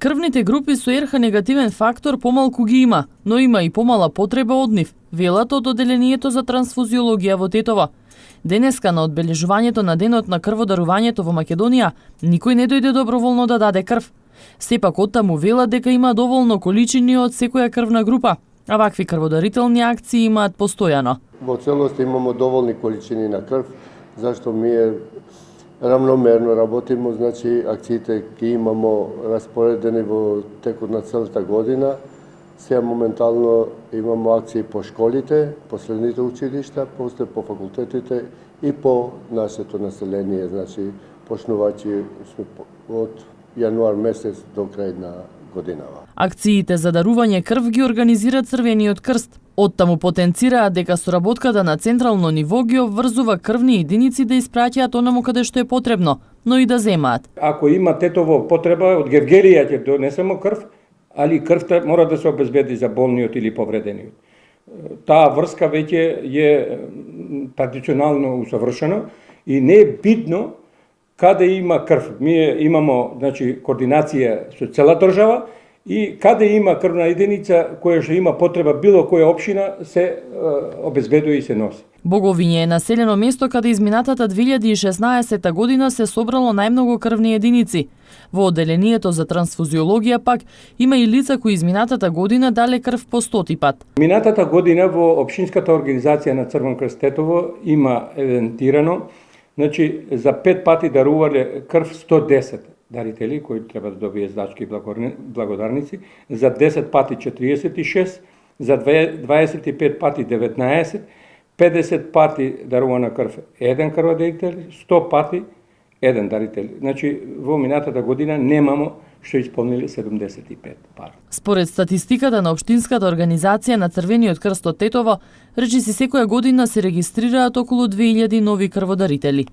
Крвните групи со РХ негативен фактор помалку ги има, но има и помала потреба од нив, велат од Оделението за трансфузиологија во Тетово. Денеска на одбележувањето на денот на крводарувањето во Македонија, никој не дојде доброволно да даде крв. Сепак оттаму велат дека има доволно количини од секоја крвна група, а вакви крводарителни акции имаат постојано. Во целост имамо доволни количини на крв, зашто ние равномерно работиме, значи акциите ги имамо распоредени во текот на целата година. Сега моментално имамо акции по школите, по средните училишта, после по факултетите и по нашето население, значи почнувачи од јануар месец до крај на годинава. Акциите за дарување крв ги организира Црвениот крст. Оттаму потенцираат дека соработката на централно ниво ги обврзува крвни единици да испраќаат онаму каде што е потребно, но и да земаат. Ако има Тетово потреба од Гевгелија ќе донесемо крв, али крвта мора да се обезбеди за болниот или повредениот. Таа врска веќе е традиционално усовршена и не е битно каде има крв. Ние имамо, значи, координација со цела држава и каде има крвна единица која што има потреба било која општина се обезбедува и се носи. Боговиње е населено место каде изминатата 2016 година се собрало најмногу крвни единици. Во Оделението за трансфузиологија пак има и лица кои изминатата година дале крв по 100 пат. Минатата година во општинската организација на Црвен крст Тетово има евентирано, значи за 5 пати дарувале крв 110 дарители кои треба да добијат значки благодарници, за 10 пати 46, за 25 пати 19, 50 пати дарувана крв еден крводарител, 100 пати еден дарител. Значи во минатата година немамо што исполниле 75 пар. Според статистиката на општинската организација на Црвениот крст од Тетово, речиси секоја година се регистрираат околу 2000 нови крводарители.